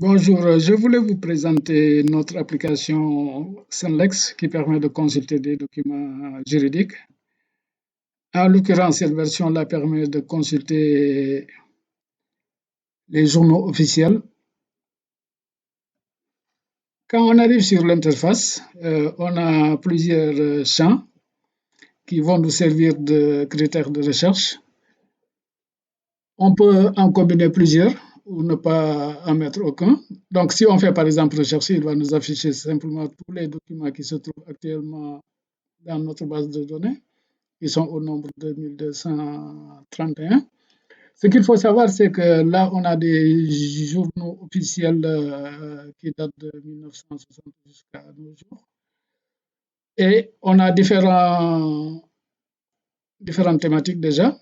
Bonjour, je voulais vous présenter notre application Senlex qui permet de consulter des documents juridiques. En l'occurrence, cette version-là permet de consulter les journaux officiels. Quand on arrive sur l'interface, on a plusieurs champs qui vont nous servir de critères de recherche. On peut en combiner plusieurs ou ne pas en mettre aucun. Donc, si on fait par exemple rechercher, il va nous afficher simplement tous les documents qui se trouvent actuellement dans notre base de données. Ils sont au nombre de 1231. Ce qu'il faut savoir, c'est que là, on a des journaux officiels qui datent de 1960 jusqu'à nos jours. Et on a différentes thématiques déjà,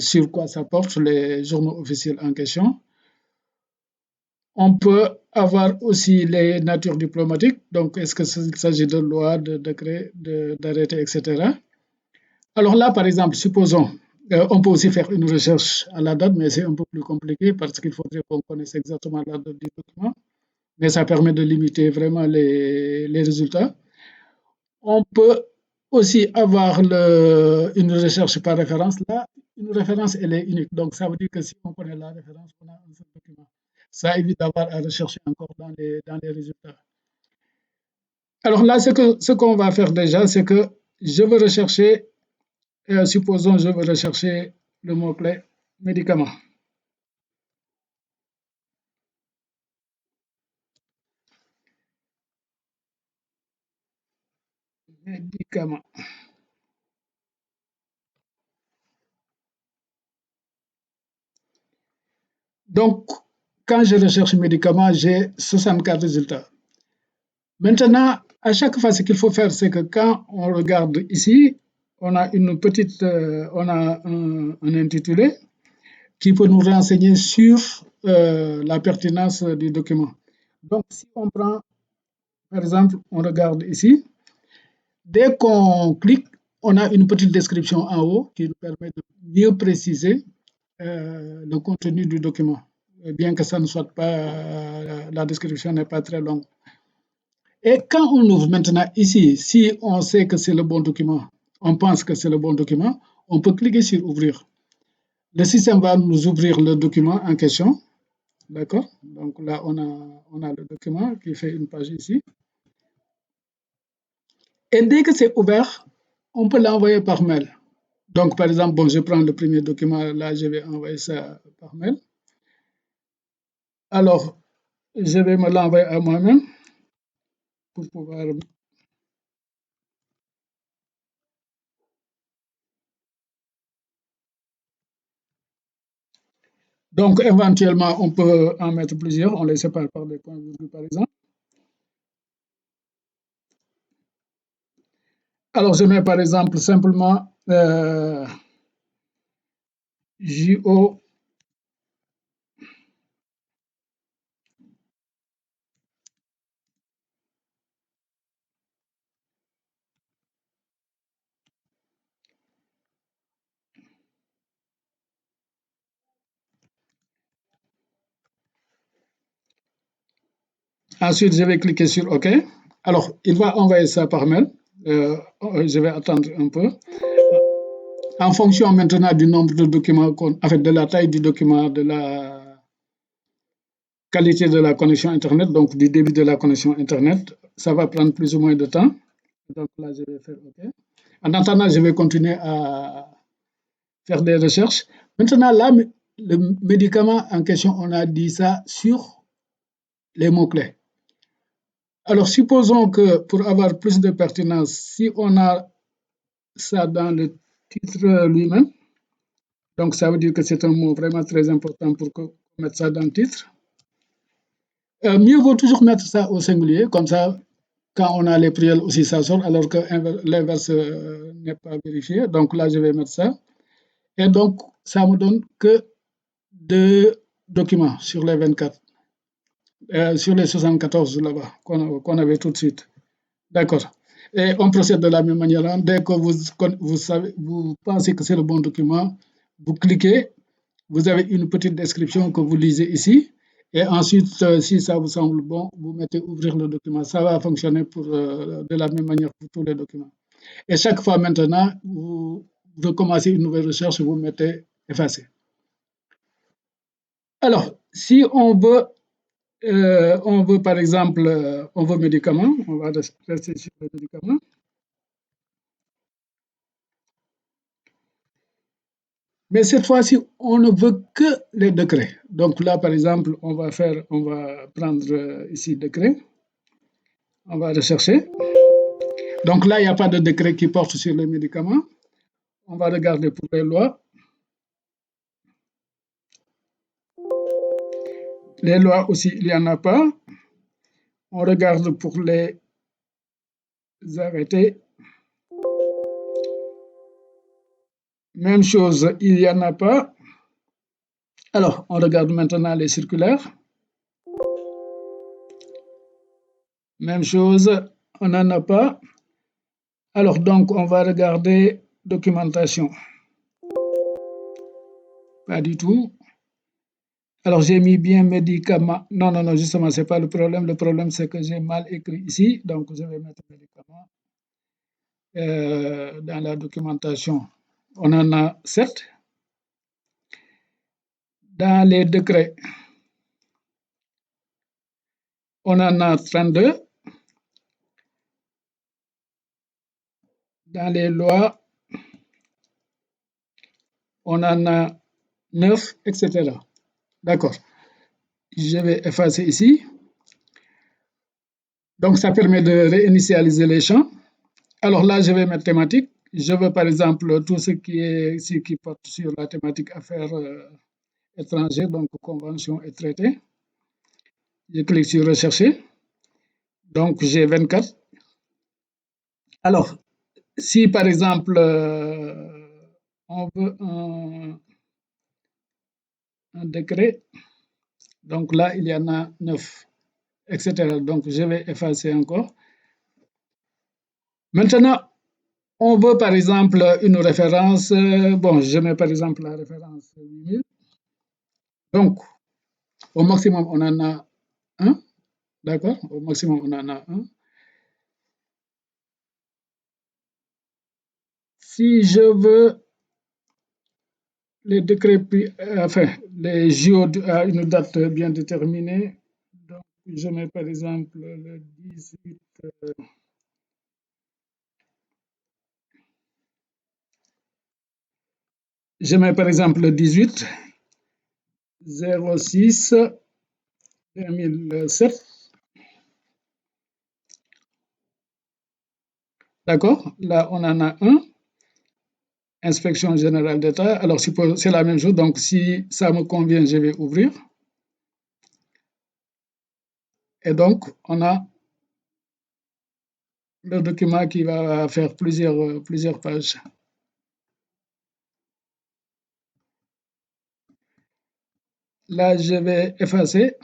sur quoi ça porte les journaux officiels en question. On peut avoir aussi les natures diplomatiques, donc est-ce qu'il s'agit de lois, de décrets, d'arrêtés, etc. Alors là, par exemple, supposons, on peut aussi faire une recherche à la date, mais c'est un peu plus compliqué parce qu'il faudrait qu'on connaisse exactement la date du document, mais ça permet de limiter vraiment les résultats. On peut aussi avoir une recherche par référence. Là, une référence, elle est unique. Donc, ça veut dire que si on connaît la référence, on a un seul document. Ça évite d'avoir à rechercher encore dans les résultats. Alors là, ce qu'on va faire déjà, c'est que je veux rechercher, supposons, je veux rechercher le mot-clé médicament. Médicament. Donc, quand je recherche médicament, j'ai 64 résultats. Maintenant, à chaque fois, ce qu'il faut faire, c'est que quand on regarde ici, on a on a un intitulé qui peut nous renseigner sur la pertinence du document. Donc, si on prend, par exemple, on regarde ici, dès qu'on clique, on a une petite description en haut qui nous permet de mieux préciser le contenu du document, bien que ça ne soit pas, la description n'est pas très longue. Et quand on ouvre maintenant ici, si on sait que c'est le bon document, on pense que c'est le bon document, on peut cliquer sur ouvrir. Le système va nous ouvrir le document en question. D'accord? Donc là, on a le document qui fait une page ici. Et dès que c'est ouvert, on peut l'envoyer par mail. Donc, par exemple, bon, je prends le premier document, là, je vais envoyer ça par mail. Alors, je vais me l'envoyer à moi-même pour pouvoir. Donc, éventuellement, on peut en mettre plusieurs, on les sépare par des points virgules, par exemple. Alors, je mets par exemple simplement JO. Ensuite, je vais cliquer sur OK. Alors, il va envoyer ça par mail. Je vais attendre un peu. En fonction maintenant du nombre de documents, en fait, de la taille du document, de la qualité de la connexion Internet, donc du débit de la connexion Internet, ça va prendre plus ou moins de temps. Donc là, je vais faire OK. En attendant, je vais continuer à faire des recherches. Maintenant, là, le médicament en question, on a dit ça sur les mots-clés. Alors, supposons que pour avoir plus de pertinence, si on a ça dans le titre lui-même, donc ça veut dire que c'est un mot vraiment très important pour mettre ça dans le titre. Mieux vaut toujours mettre ça au singulier, comme ça, quand on a les pluriels aussi, ça sort, alors que l'inverse n'est pas vérifié. Donc là, je vais mettre ça. Et donc, ça me donne que 2 documents sur les 24, sur les 74 là-bas qu'on avait tout de suite. D'accord. Et on procède de la même manière. Hein. Dès que vous pensez que c'est le bon document, vous cliquez, vous avez une petite description que vous lisez ici. Et ensuite, si ça vous semble bon, vous mettez ouvrir le document. Ça va fonctionner de la même manière pour tous les documents. Et chaque fois maintenant, vous recommencez une nouvelle recherche, vous mettez effacer. Alors, si on veut par exemple, on veut médicaments, on va rester sur les médicaments. Mais cette fois-ci, on ne veut que les décrets. Donc là, par exemple, on va prendre ici décret, on va rechercher. Donc là, il n'y a pas de décret qui porte sur les médicaments. On va regarder pour les lois. Les lois aussi, il n'y en a pas. On regarde pour les arrêtés. Même chose, il n'y en a pas. Alors, on regarde maintenant les circulaires. Même chose, on n'en a pas. Alors, donc, on va regarder documentation. Pas du tout. Alors, j'ai mis bien médicaments. Non, non, non, justement, ce n'est pas le problème. Le problème, c'est que j'ai mal écrit ici. Donc, je vais mettre médicaments dans la documentation. On en a 7. Dans les décrets, on en a 32. Dans les lois, on en a 9, etc. D'accord. Je vais effacer ici. Donc, ça permet de réinitialiser les champs. Alors là, je vais mettre thématique. Je veux par exemple tout ce qui porte sur la thématique affaires étrangères, donc convention et traité. Je clique sur rechercher. Donc, j'ai 24. Alors, si par exemple, on veut un décret, donc là, il y en a 9, etc. Donc, je vais effacer encore. Maintenant, on veut par exemple une référence. Bon, je mets par exemple la référence 8000. Donc, au maximum, on en a un. D'accord? Au maximum, on en a un. Si je veux les décrets, enfin, les JO à une date bien déterminée, donc je mets par exemple le 18. Je mets par exemple le 18 06 2007. D'accord? Là, on en a un. Inspection générale d'État. Alors, c'est la même chose. Donc, si ça me convient, je vais ouvrir. Et donc, on a le document qui va faire plusieurs pages. Là, je vais effacer.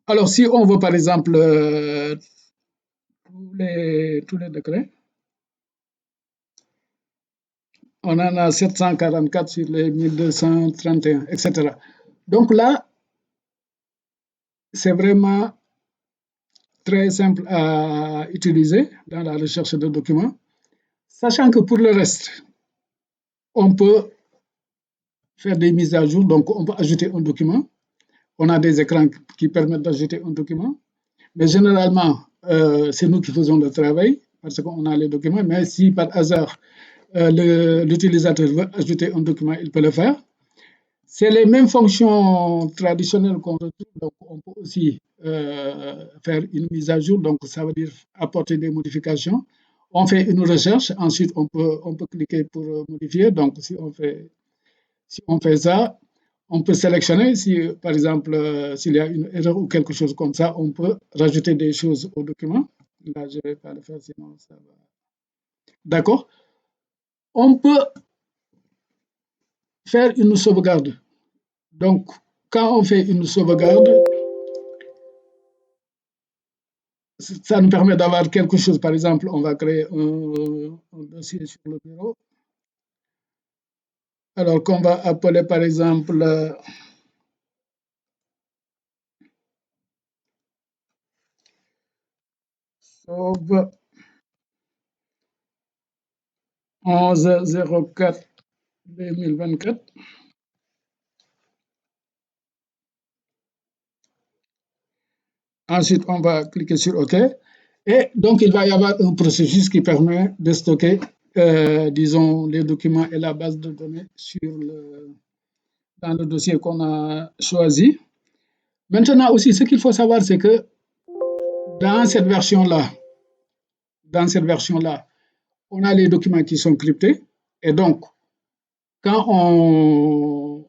Alors, si on veut, par exemple, tous les décrets, on en a 744 sur les 1231, etc. Donc là, c'est vraiment très simple à utiliser dans la recherche de documents, sachant que pour le reste, on peut faire des mises à jour, donc on peut ajouter un document. On a des écrans qui permettent d'ajouter un document, mais généralement, c'est nous qui faisons le travail parce qu'on a les documents, mais si par hasard, l'utilisateur veut ajouter un document, il peut le faire. C'est les mêmes fonctions traditionnelles qu'on retrouve, donc on peut aussi faire une mise à jour, donc ça veut dire apporter des modifications. On fait une recherche, ensuite on peut cliquer pour modifier, donc si on fait ça, on peut sélectionner, si par exemple s'il y a une erreur ou quelque chose comme ça, on peut rajouter des choses au document. Là, je ne vais pas le faire, sinon ça va. D'accord? On peut faire une sauvegarde. Donc, quand on fait une sauvegarde, ça nous permet d'avoir quelque chose. Par exemple, on va créer un dossier sur le bureau. alors qu'on va appeler par exemple sauve 11/04/2024. Ensuite, on va cliquer sur OK. Et donc, il va y avoir un processus qui permet de stocker, disons, les documents et la base de données dans le dossier qu'on a choisi. Maintenant aussi, ce qu'il faut savoir, c'est que dans cette version-là, dans cette version-là, on a les documents qui sont cryptés. Et donc, quand on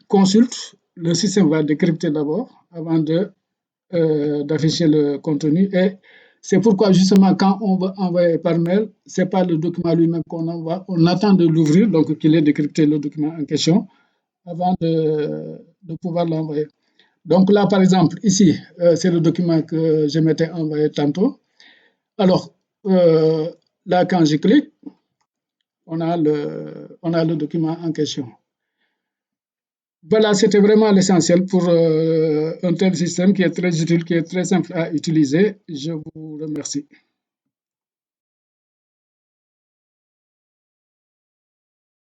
consulte, le système va décrypter d'abord avant d'afficher le contenu. Et c'est pourquoi, justement, quand on va envoyer par mail, ce n'est pas le document lui-même qu'on envoie. On attend de l'ouvrir, donc qu'il ait décrypté le document en question, avant de pouvoir l'envoyer. Donc là, par exemple, ici, c'est le document que je m'étais envoyé tantôt. Alors, là, quand je clique, on a le document en question. Voilà, c'était vraiment l'essentiel pour un tel système qui est très utile, qui est très simple à utiliser. Je vous remercie.